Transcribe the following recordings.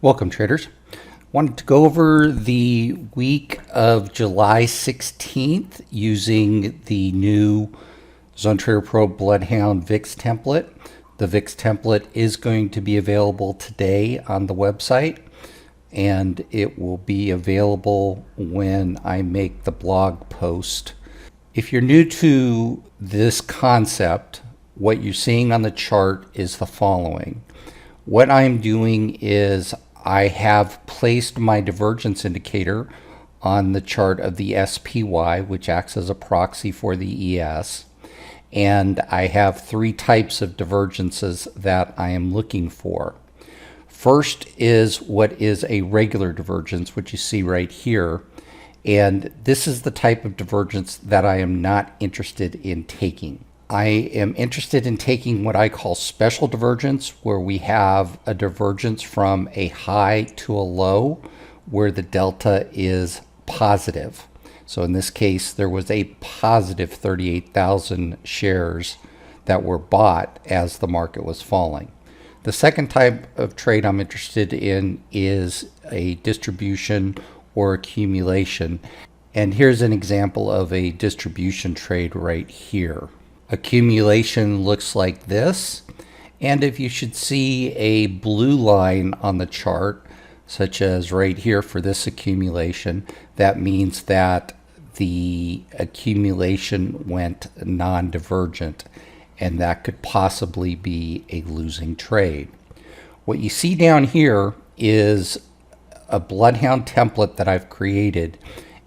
Welcome, traders. Wanted to go over the week of July 16th using the new ZoneTraderPro Bloodhound VIX template. The VIX template is going to be available today on the website, and it will be available when I make the blog post. If you're new to this concept, what you're seeing on the chart is the following. What I'm doing is I have placed my divergence indicator on the chart of the SPY, which acts as a proxy for the ES. And I have three types of divergences that I am looking for. First is what is a regular divergence, which you see right here. And this is the type of divergence that I am not interested in taking. I am interested in taking what I call special divergence, where we have a divergence from a high to a low where the delta is positive. So in this case, there was a positive 38,000 shares that were bought as the market was falling. The second type of trade I'm interested in is a distribution or accumulation. And here's an example of a distribution trade right here. Accumulation looks like this, and if you should see a blue line on the chart, such as right here for this accumulation, that means that the accumulation went non-divergent, and that could possibly be a losing trade. What you see down here is a Bloodhound template that I've created,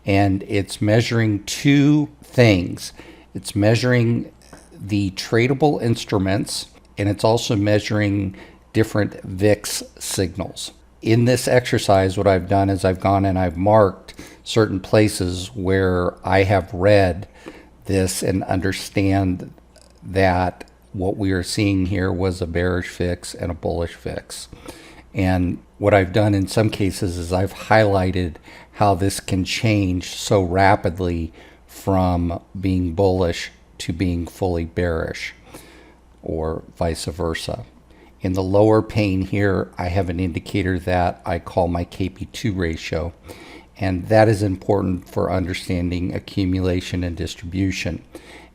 and it's measuring two things. It's measuring the tradable instruments, and it's also measuring different VIX signals. In this exercise, what I've done is I've gone and I've marked certain places where I have read this and understand that what we are seeing here was a bearish VIX and a bullish VIX. And what I've done in some cases is I've highlighted how this can change so rapidly from being bullish to being fully bearish, or vice versa. In the lower pane here, I have an indicator that I call my Kp2 ratio, and that is important for understanding accumulation and distribution.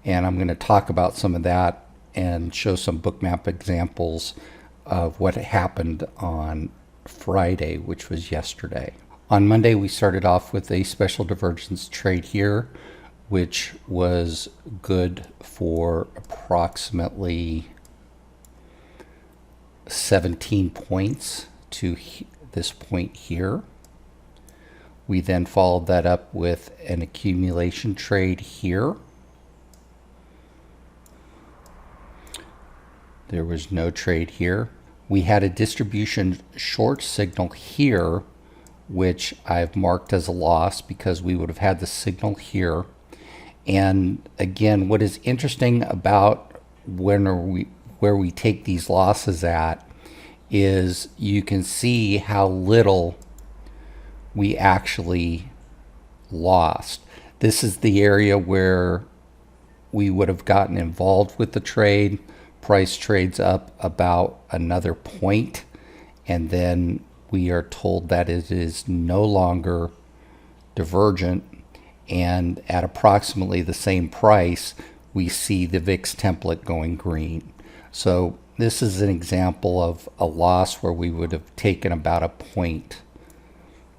And I'm going to talk about some of that and show some bookmap examples of what happened on Friday, which was yesterday. On Monday, we started off with a special divergence trade here, which was good for approximately 17 points to this point here. We then followed that up with an accumulation trade here. There was no trade here. We had a distribution short signal here, which I've marked as a loss because we would have had the signal here. And again, what is interesting about where we take these losses at is you can see how little we actually lost. This is the area where we would have gotten involved with the trade. Price trades up about another point, and then we are told that it is no longer divergent. And at approximately the same price, we see the VIX template going green. So this is an example of a loss where we would have taken about a point.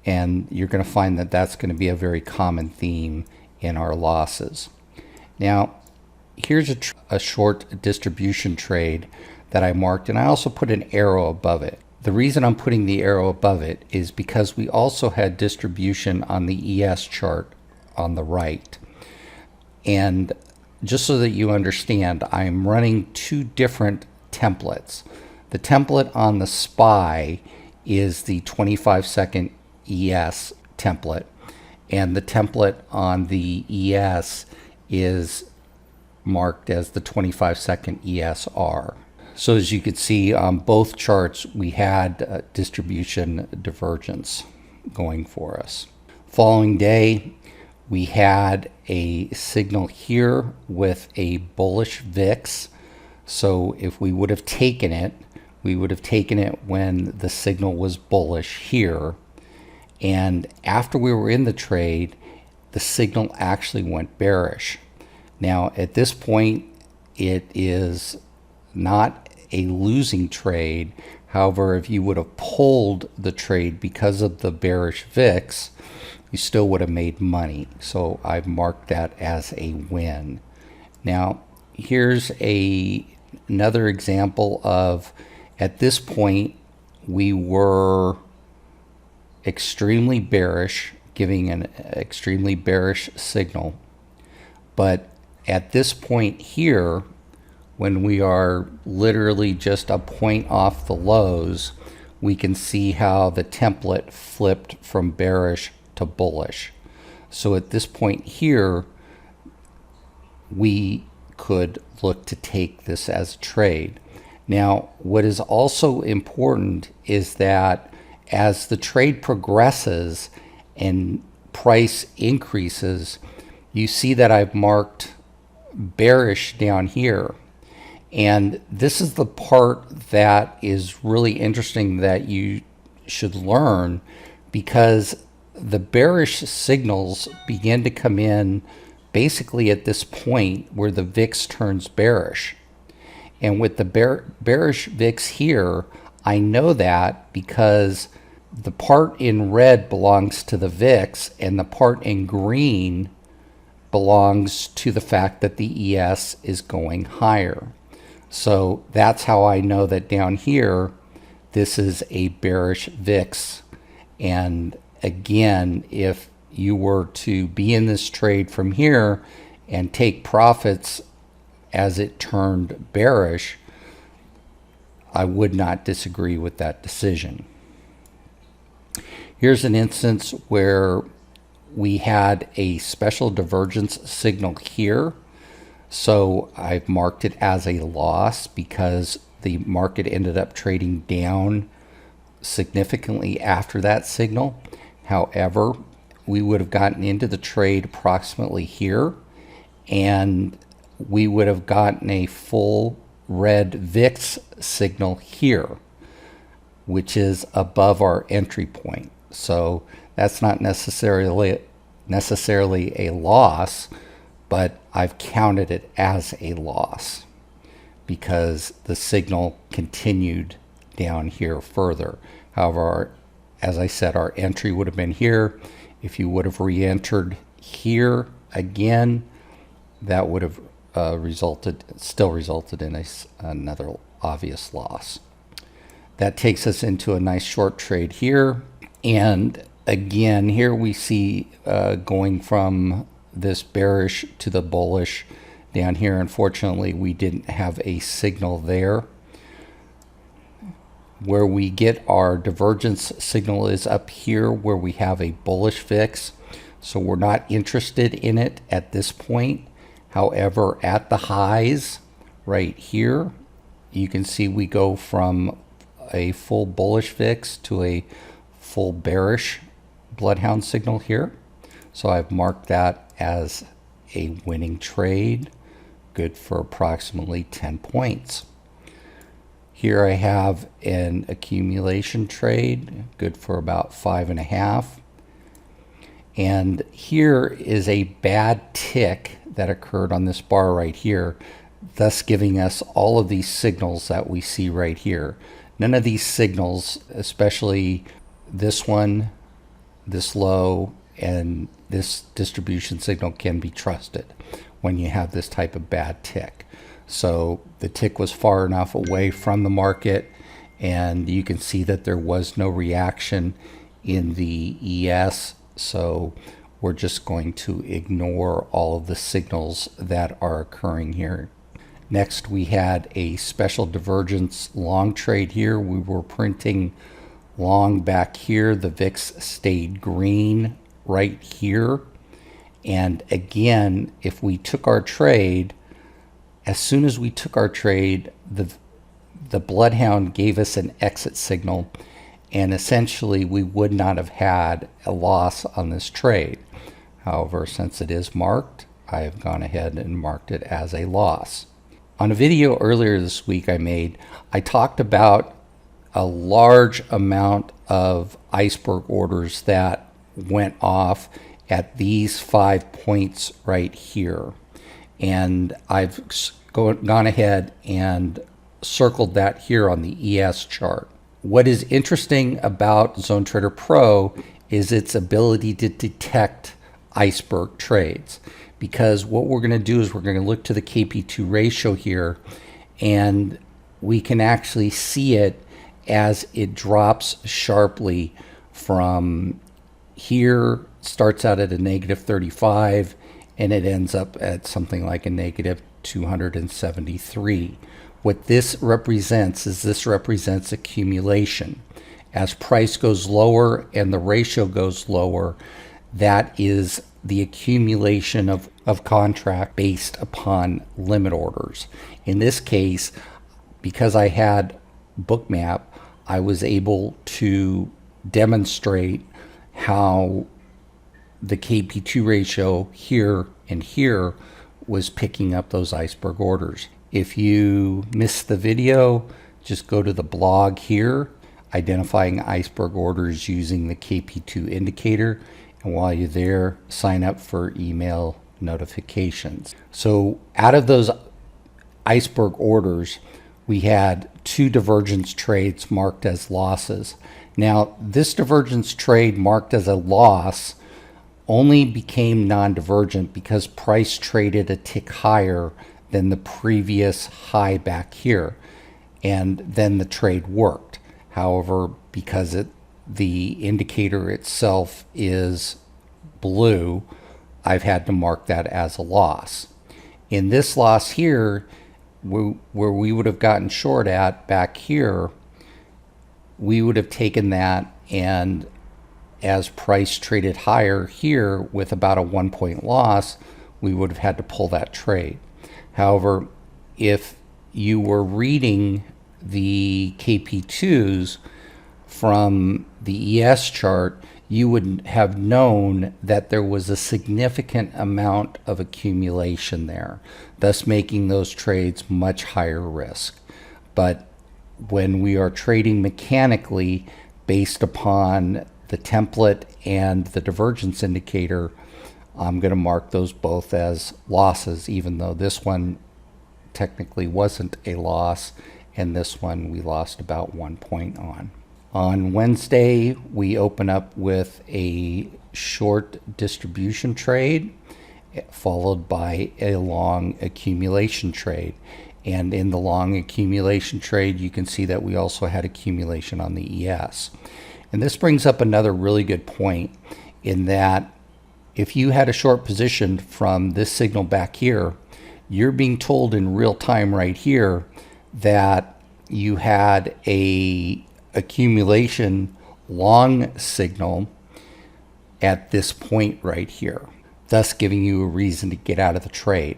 And you're going to find that that's going to be a very common theme in our losses. Now, here's a short distribution trade that I marked, and I also put an arrow above it. The reason I'm putting the arrow above it is because we also had distribution on the ES chart on the right. And just so that you understand, I'm running two different templates. The template on the SPY is the 25-second ES template, and the template on the ES is marked as the 25-second ESR. So as you can see on both charts, we had distribution divergence going for us. Following day, we had a signal here with a bullish VIX. So if we would have taken it, we would have taken it when the signal was bullish here. And after we were in the trade, the signal actually went bearish. Now, at this point, it is not a losing trade. However, if you would have pulled the trade because of the bearish VIX, you still would have made money. So I've marked that as a win. Now, here's another example of, at this point, we were extremely bearish, giving an extremely bearish signal. But at this point here, when we are literally just a point off the lows, we can see how the template flipped from bearish to bullish. So at this point here, we could look to take this as a trade. Now, what is also important is that as the trade progresses and price increases, you see that I've marked bearish down here. And this is the part that is really interesting that you should learn, because the bearish signals begin to come in basically at this point where the VIX turns bearish. And with the bearish VIX here, I know that because the part in red belongs to the VIX and the part in green belongs to the fact that the ES is going higher. So that's how I know that down here, this is a bearish VIX. And again, if you were to be in this trade from here and take profits as it turned bearish, I would not disagree with that decision. Here's an instance where we had a special divergence signal here. So I've marked it as a loss because the market ended up trading down significantly after that signal. However, we would have gotten into the trade approximately here, and we would have gotten a full red VIX signal here, which is above our entry point. So that's not necessarily a loss, but I've counted it as a loss because the signal continued down here further. However, as I said, our entry would have been here. If you would have re-entered here again, that would have still resulted in another obvious loss. That takes us into a nice short trade here. And again, here we see going from this bearish to the bullish down here. Unfortunately, we didn't have a signal there. Where we get our divergence signal is up here where we have a bullish VIX. So we're not interested in it at this point. However, at the highs right here, you can see we go from a full bullish VIX to a full bearish Bloodhound signal here. So I've marked that as a winning trade, good for approximately 10 points. Here I have an accumulation trade, good for about 5.5. And here is a bad tick that occurred on this bar right here, thus giving us all of these signals that we see right here. None of these signals, especially this one, this low, and this distribution signal, can be trusted when you have this type of bad tick. So the tick was far enough away from the market, and you can see that there was no reaction in the ES. So we're just going to ignore all of the signals that are occurring here. Next, we had a special divergence long trade here. We were printing long back here. The VIX stayed green right here. And again, if we took our trade, as soon as we took our trade, the Bloodhound gave us an exit signal, and essentially we would not have had a loss on this trade. However, since it is marked, I have gone ahead and marked it as a loss. On a video earlier this week I talked about a large amount of iceberg orders that went off at these 5 points right here. And I've gone ahead and circled that here on the ES chart. What is interesting about ZoneTraderPro is its ability to detect iceberg trades, because what we're going to do is we're going to look to the Kp2 ratio here, and we can actually see it as it drops sharply from here, starts out at a negative 35, and it ends up at something like a negative 273. What this represents is this represents accumulation. As price goes lower and the ratio goes lower, that is the accumulation of contract based upon limit orders. In this case, because I had Bookmap, I was able to demonstrate how the Kp2 ratio here and here was picking up those iceberg orders. If you missed the video, just go to the blog here, identifying iceberg orders using the Kp2 indicator. And while you're there, sign up for email notifications. So out of those iceberg orders, we had 2 divergence trades marked as losses. Now, this divergence trade marked as a loss only became non-divergent because price traded a tick higher than the previous high back here, and then the trade worked. However, because the indicator itself is blue, I've had to mark that as a loss. In this loss here, where we would have gotten short at back here, we would have taken that, and as price traded higher here with about a 1 point loss, we would have had to pull that trade. However, if you were reading the KP2s from the ES chart, you would have known that there was a significant amount of accumulation there, thus making those trades much higher risk. But when we are trading mechanically based upon the template and the divergence indicator, I'm going to mark those both as losses, even though this one technically wasn't a loss, and this one we lost about 1 point on. On Wednesday, we open up with a short distribution trade, followed by a long accumulation trade. And in the long accumulation trade, you can see that we also had accumulation on the ES. And this brings up another really good point, in that if you had a short position from this signal back here, you're being told in real time right here that you had a accumulation long signal at this point right here, thus giving you a reason to get out of the trade.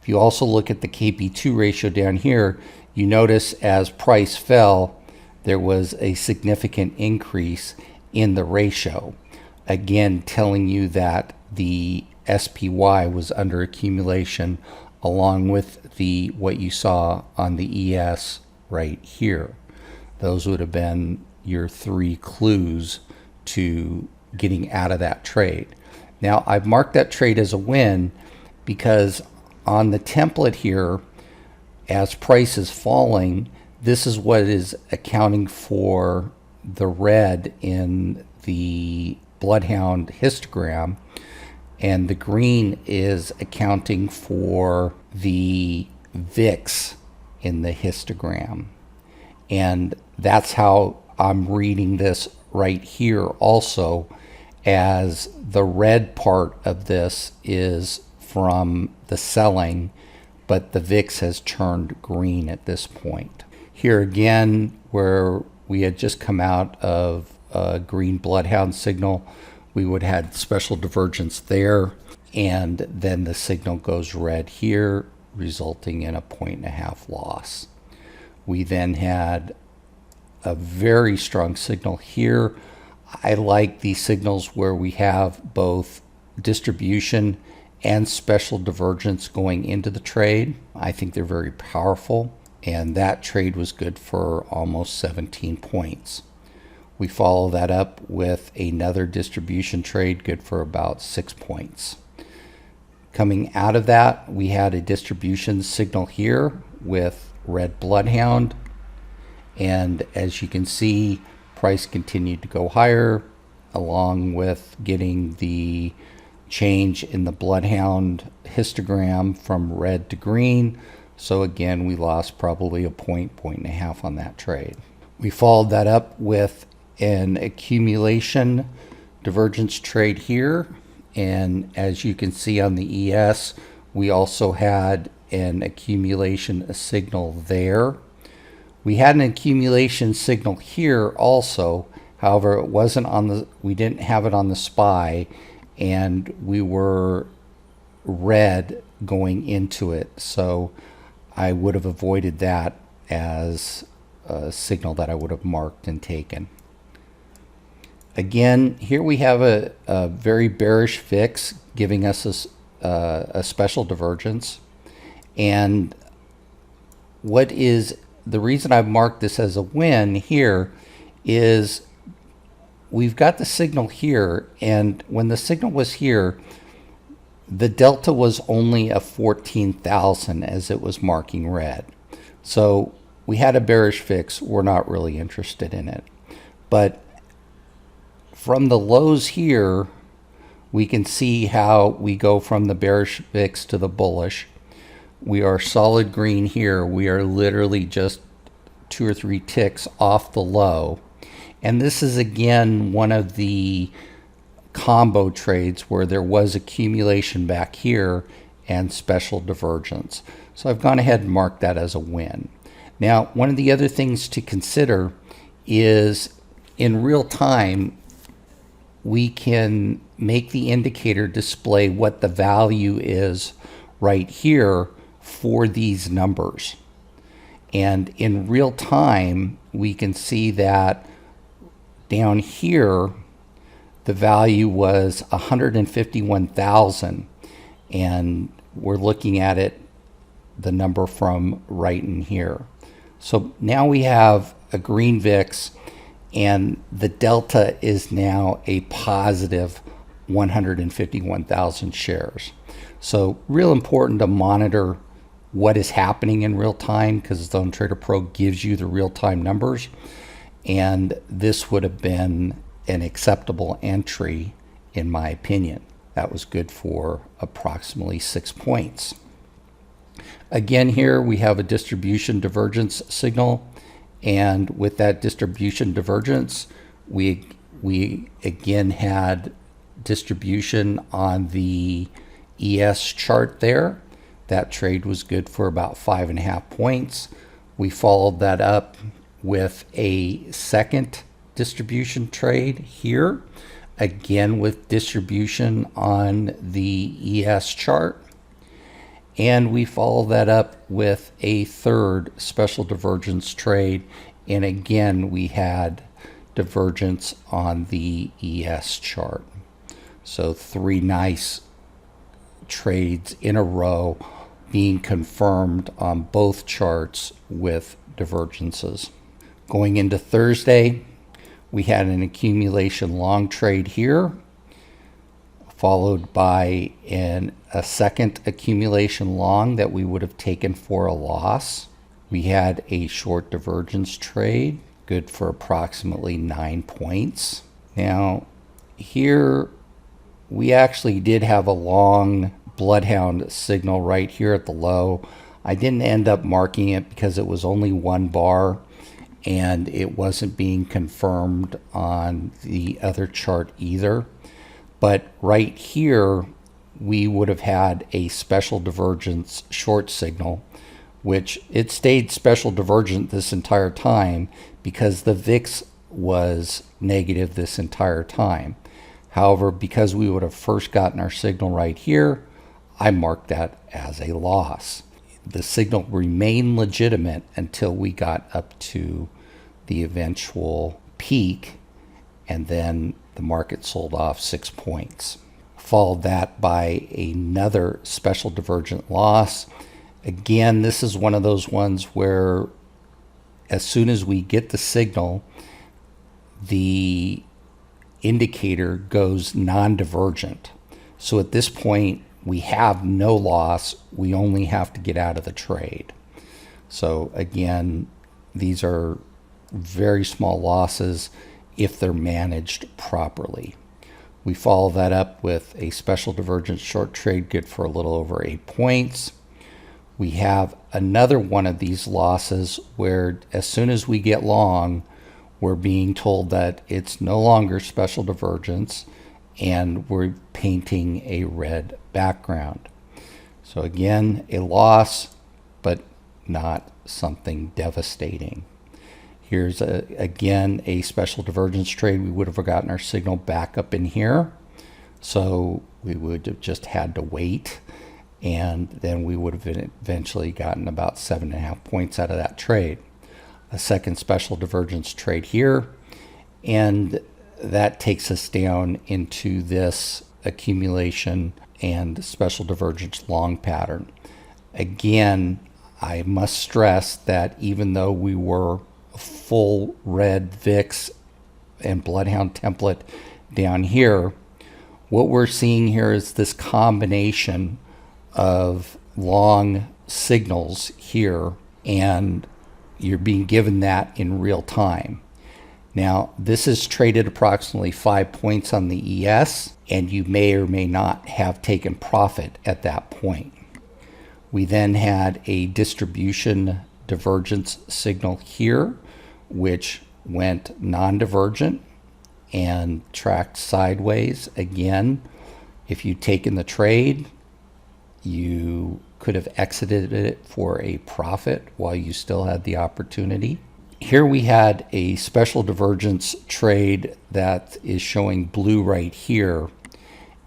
If you also look at the Kp2 ratio down here, you notice as price fell, there was a significant increase in the ratio, again telling you that the SPY was under accumulation, along with the what you saw on the ES right here. Those would have been your 3 clues to getting out of that trade. Now, I've marked that trade as a win because on the template here, as price is falling, this is what is accounting for the red in the Bloodhound histogram, and the green is accounting for the VIX in the histogram. And that's how I'm reading this right here also, as the red part of this is from the selling, but the VIX has turned green at this point. Here again, where we had just come out of a green Bloodhound signal, we would have had special divergence there, and then the signal goes red here, resulting in a 1.5 loss. We then had a very strong signal here. I like these signals where we have both distribution and special divergence going into the trade. I think they're very powerful. and that trade was good for almost 17 points. We follow that up with another distribution trade good for about 6 points. Coming out of that, we had a distribution signal here with red Bloodhound, and as you can see, price continued to go higher along with getting the change in the Bloodhound histogram from red to green. So again, we lost probably a point and a half on that trade. We followed that up with an accumulation divergence trade here, and as you can see on the ES, we also had an accumulation signal there. We had an accumulation signal here also. However, it wasn't on the, we didn't have it on the SPY, and we were red going into it. So I would have avoided that as a signal that I would have marked and taken. Again, here we have a very bearish VIX giving us a special divergence. And what is the reason I've marked this as a win here is we've got the signal here, and when the signal was here, the delta was only a 14,000 as it was marking red. So we had a bearish VIX. We're not really interested in it. But from the lows here, we can see how we go from the bearish VIX to the bullish. We are solid green here. We are literally just 2 or 3 ticks off the low. And this is again one of the combo trades where there was accumulation back here and special divergence. So I've gone ahead and marked that as a win. Now, one of the other things to consider is in real time, we can make the indicator display what the value is right here for these numbers. And in real time, we can see that down here, the value was 151,000. And we're looking at it, the number from right in here. So now we have a green VIX, and the delta is now a positive 151,000 shares. So real important to monitor what is happening in real time, because ZoneTraderPro gives you the real-time numbers, and this would have been an acceptable entry in my opinion. That was good for approximately 6 points. Again, here we have a distribution divergence signal, and with that distribution divergence, we again had distribution on the ES chart there. That trade was good for about 5.5 points. We followed that up with a second distribution trade here, again with distribution on the ES chart. And we follow that up with a third special divergence trade. And again, we had divergence on the ES chart. So 3 nice trades in a row being confirmed on both charts with divergences. Going into Thursday, we had an accumulation long trade here, followed by a second accumulation long that we would have taken for a loss. We had a short divergence trade, good for approximately 9 points. Now, here we actually did have a long Bloodhound signal right here at the low. I didn't end up marking it because it was only 1 bar and it wasn't being confirmed on the other chart either. But right here, we would have had a special divergence short signal, which it stayed special divergent this entire time because the VIX was negative this entire time. However, because we would have first gotten our signal right here, I marked that as a loss. The signal remained legitimate until we got up to the eventual peak, and then the market sold off 6 points. Followed that by another special divergent loss. Again, this is one of those ones where as soon as we get the signal, the indicator goes non-divergent. So at this point, we have no loss. We only have to get out of the trade. So again, these are very small losses if they're managed properly. We follow that up with a special divergence short trade, good for a little over 8 points. We have another one of these losses where as soon as we get long, we're being told that it's no longer special divergence and we're painting a red background. So again, a loss, but not something devastating. Here's again a special divergence trade. We would have gotten our signal back up in here. So we would have just had to wait, and then we would have eventually gotten about 7.5 points out of that trade. A second special divergence trade here, and that takes us down into this accumulation and special divergence long pattern. Again, I must stress that even though we were full red VIX and Bloodhound template down here, what we're seeing here is this combination of long signals here, and you're being given that in real time. Now, this is traded approximately 5 points on the ES, and you may or may not have taken profit at that point. We then had a distribution divergence signal here, which went non-divergent and tracked sideways. Again, if you'd taken the trade, you could have exited it for a profit while you still had the opportunity. Here we had a special divergence trade that is showing blue right here.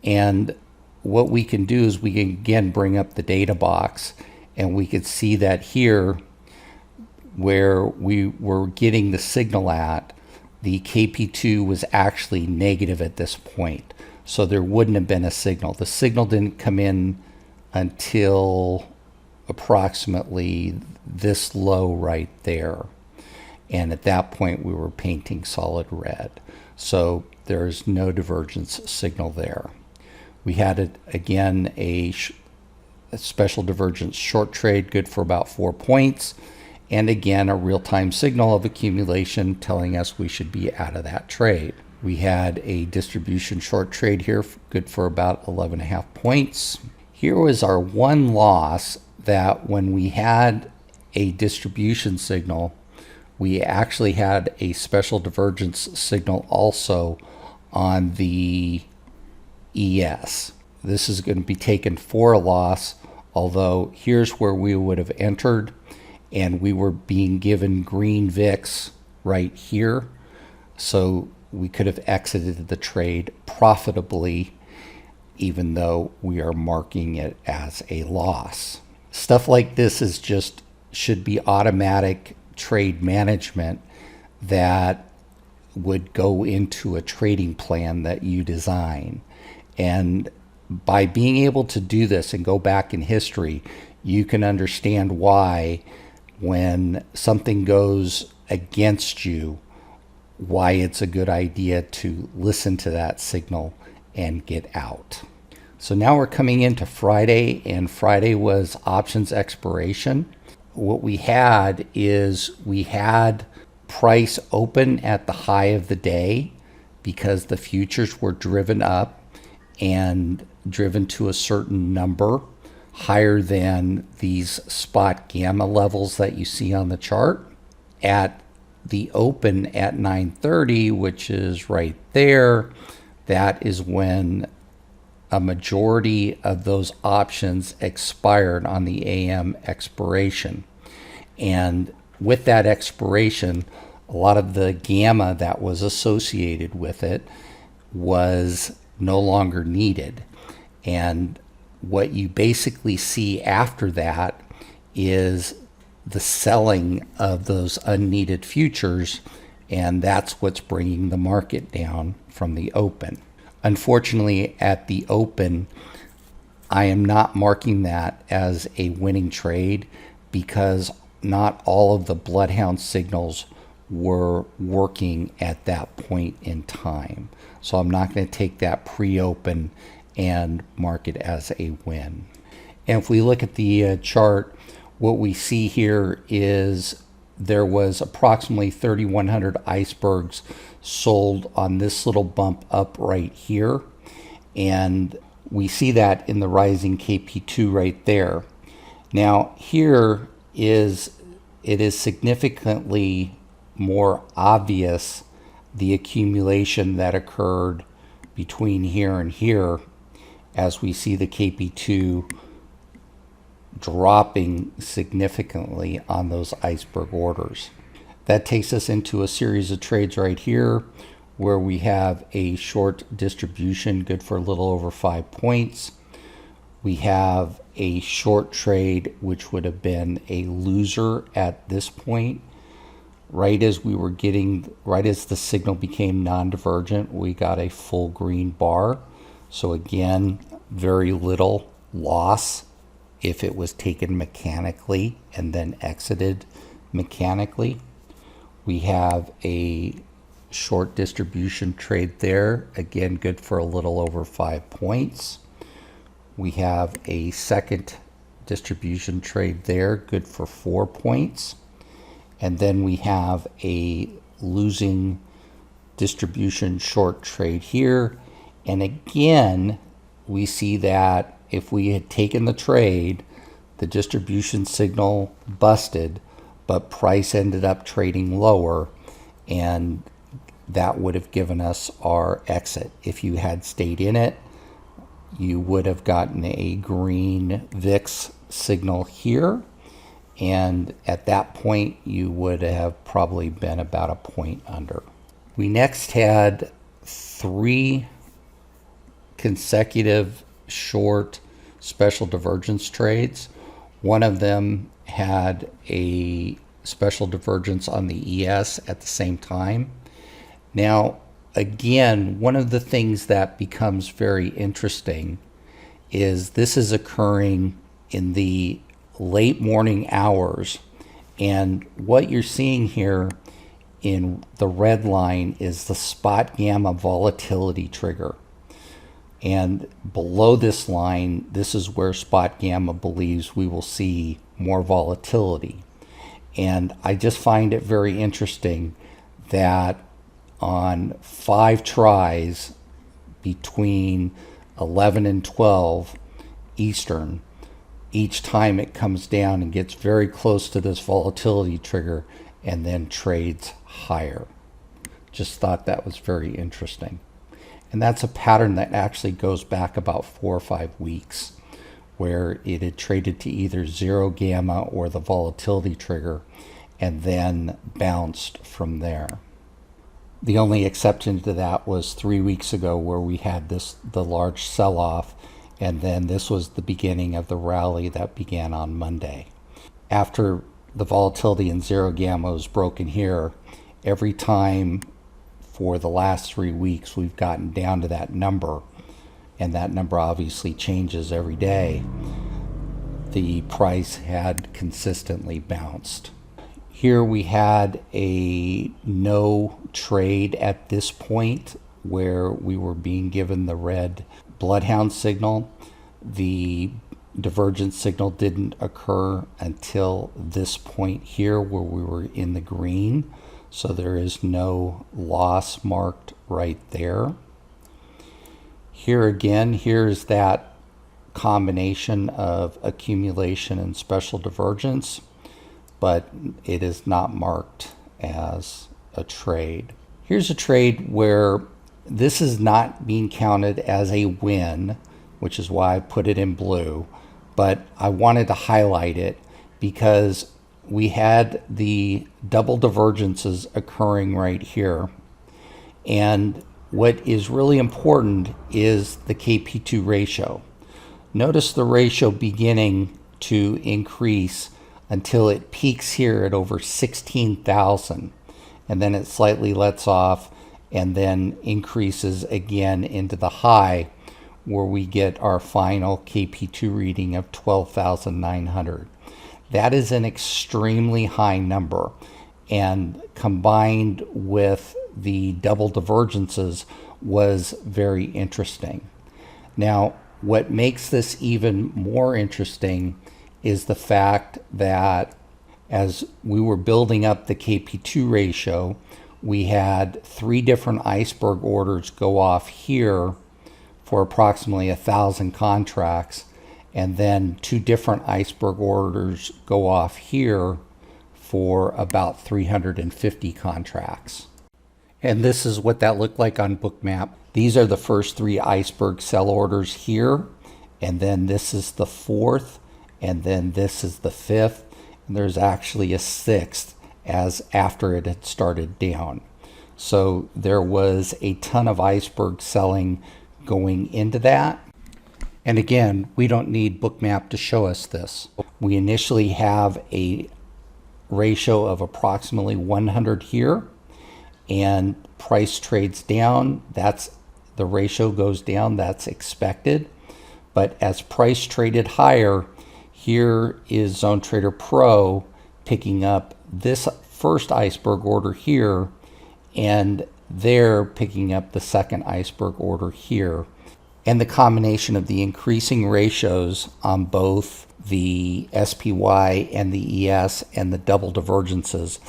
And what we can do is we can again bring up the data box, and we could see that here where we were getting the signal at, the Kp2 was actually negative at this point. So there wouldn't have been a signal. The signal didn't come in until approximately this low right there. And at that point, we were painting solid red. So there's no divergence signal there. We had, again, a special divergence short trade, good for about 4 points. And again, a real-time signal of accumulation telling us we should be out of that trade. We had a distribution short trade here, good for about 11.5 points. Here was our one loss, that when we had a distribution signal, we actually had a special divergence signal also on the ES. This is going to be taken for a loss, although here's where we would have entered, and we were being given green VIX right here. So we could have exited the trade profitably, even though we are marking it as a loss. Stuff like this is just should be automatic trade management that would go into a trading plan that you design. And by being able to do this and go back in history, you can understand why when something goes against you, why it's a good idea to listen to that signal and get out. So now we're coming into Friday, and Friday was options expiration. What we had is we had price open at the high of the day because the futures were driven up and driven to a certain number higher than these spot gamma levels that you see on the chart. At the open at 9:30, which is right there, that is when a majority of those options expired on the AM expiration. And with that expiration, a lot of the gamma that was associated with it was no longer needed. And what you basically see after that is the selling of those unneeded futures, and that's what's bringing the market down from the open. Unfortunately, at the open, I am not marking that as a winning trade because not all of the Bloodhound signals were working at that point in time. So I'm not going to take that pre-open and mark it as a win. And if we look at the chart, what we see here is there was approximately 3,100 icebergs sold on this little bump up right here. And we see that in the rising Kp2 right there. Now here it is significantly more obvious the accumulation that occurred between here and here as we see the Kp2 dropping significantly on those iceberg orders. That takes us into a series of trades right here where we have a short distribution good for a little over 5 points. We have a short trade which would have been a loser at this point. Right as the signal became non-divergent, we got a full green bar. So again, very little loss if it was taken mechanically and then exited mechanically. We have a short distribution trade there, again good for a little over 5 points. We have a second distribution trade there, good for 4 points. And then we have a losing distribution short trade here. And again, we see that if we had taken the trade, the distribution signal busted, but price ended up trading lower, and that would have given us our exit. If you had stayed in it, you would have gotten a green VIX signal here. And at that point, you would have probably been about a point under. We next had 3 consecutive short special divergence trades. One of them had a special divergence on the ES at the same time. Now, again, one of the things that becomes very interesting is this is occurring in the late morning hours, and what you're seeing here in the red line is the spot gamma volatility trigger, and below this line, this is where spot gamma believes we will see more volatility. And I just find it very interesting that on 5 tries between 11 and 12 Eastern, each time it comes down and gets very close to this volatility trigger and then trades higher. Just thought that was very interesting. And that's a pattern that actually goes back about 4 or 5 weeks, where it had traded to either 0 gamma or the volatility trigger and then bounced from there. The only exception to that was 3 weeks ago, where we had the large sell-off, and then this was the beginning of the rally that began on Monday. After the volatility in 0 gamma was broken here, every time for the last 3 weeks we've gotten down to that number, and that number obviously changes every day, the price had consistently bounced. Here we had a no trade at this point, where we were being given the red Bloodhound signal. The divergence signal didn't occur until this point here, where we were in the green, so there is no loss marked right there. Here again, here's that combination of accumulation and special divergence, but it is not marked as a trade. Here's a trade where this is not being counted as a win, which is why I put it in blue, but I wanted to highlight it because we had the double divergences occurring right here. And what is really important is the Kp2 ratio. Notice the ratio beginning to increase until it peaks here at over 16,000, and then it slightly lets off and then increases again into the high, where we get our final Kp2 reading of 12,900. That is an extremely high number, and combined with the double divergences was very interesting. Now, what makes this even more interesting is the fact that as we were building up the Kp2 ratio, we had 3 different iceberg orders go off here for approximately 1,000 contracts, and then 2 different iceberg orders go off here for about 350 contracts. And this is what that looked like on Bookmap. These are the first 3 iceberg sell orders here, and then this is the 4th, and then this is the 5th, and there's actually a 6th as after it had started down. So there was a ton of iceberg selling going into that. And again, we don't need Bookmap to show us this. We initially have a ratio of approximately 100 here, and price trades down. That's the ratio goes down. That's expected. But as price traded higher, here is ZoneTraderPro picking up this first iceberg order here, and they're picking up the second iceberg order here. And the combination of the increasing ratios on both the SPY and the ES and the double divergences,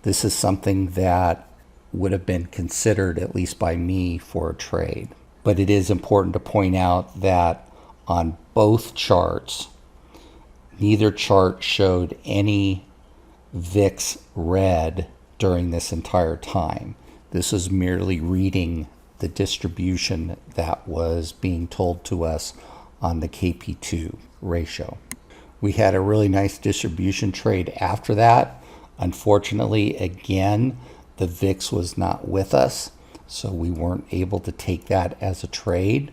this is something that would have been considered, at least by me, for a trade. But it is important to point out that on both charts, neither chart showed any VIX red during this entire time. This is merely reading the distribution that was being told to us on the Kp2 ratio. We had a really nice distribution trade after that. Unfortunately, again, the VIX was not with us, so we weren't able to take that as a trade.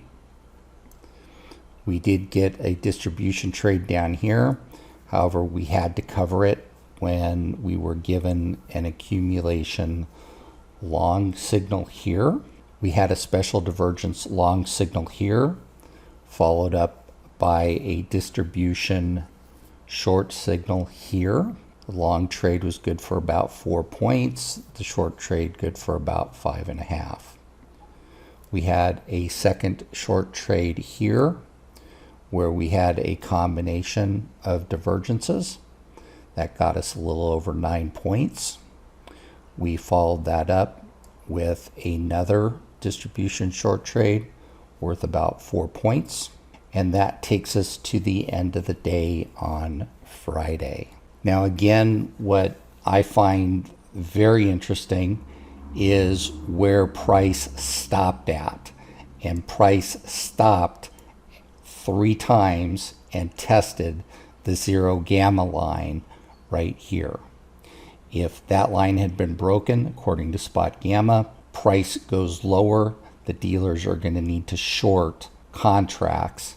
We did get a distribution trade down here. However, we had to cover it when we were given an accumulation long signal here. We had a special divergence long signal here, followed up by a distribution short signal here. The long trade was good for about 4 points. The short trade good for about 5.5. We had a second short trade here where we had a combination of divergences that got us a little over 9 points. We followed that up with another distribution short trade worth about 4 points, and that takes us to the end of the day on Friday. Now again, what I find very interesting is where price stopped at, and price stopped 3 times and tested the 0 gamma line right here. If that line had been broken, according to spot gamma, price goes lower. The dealers are going to need to short contracts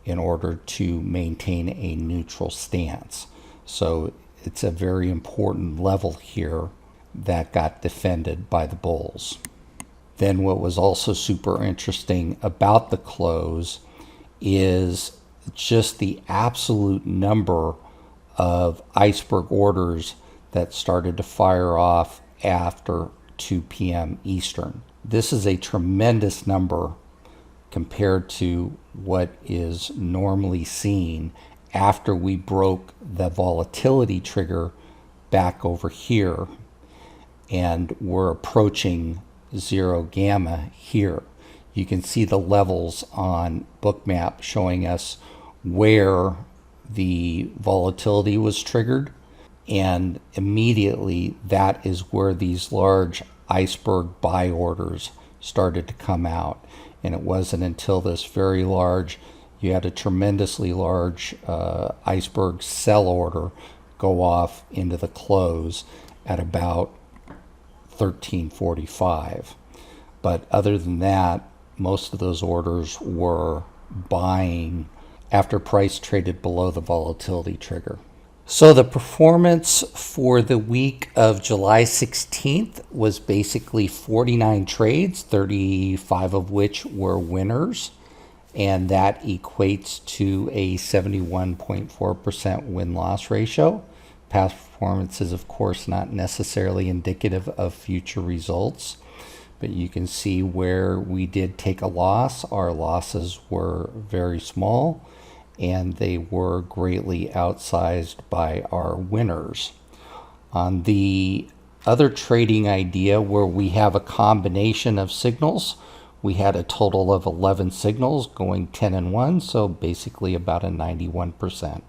in order to maintain a neutral stance. So it's a very important level here that got defended by the bulls. Then what was also super interesting about the close is just the absolute number of iceberg orders that started to fire off after 2 p.m. Eastern. This is a tremendous number compared to what is normally seen after we broke the volatility trigger back over here, and we're approaching 0 gamma here. You can see the levels on Bookmap showing us where the volatility was triggered, and immediately that is where these large iceberg buy orders started to come out. And it wasn't until this very large, you had a tremendously large iceberg sell order go off into the close at about 13:45. But other than that, most of those orders were buying after price traded below the volatility trigger. So the performance for the week of July 16th was basically 49 trades, 35 of which were winners. and that equates to a 71.4% win-loss ratio. Past performance is, of course, not necessarily indicative of future results, but you can see where we did take a loss. Our losses were very small, and they were greatly outsized by our winners. On the other trading idea where we have a combination of signals, we had a total of 11 signals going 10 and 1, so basically about a 91%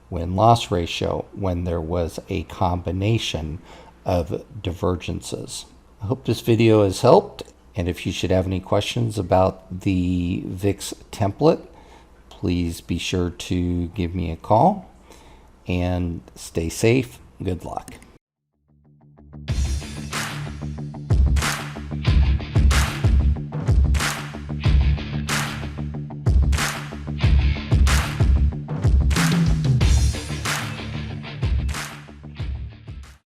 win-loss ratio when there was a combination of divergences. I hope this video has helped, and if you should have any questions about the VIX template, please be sure to give me a call, and stay safe. Good luck.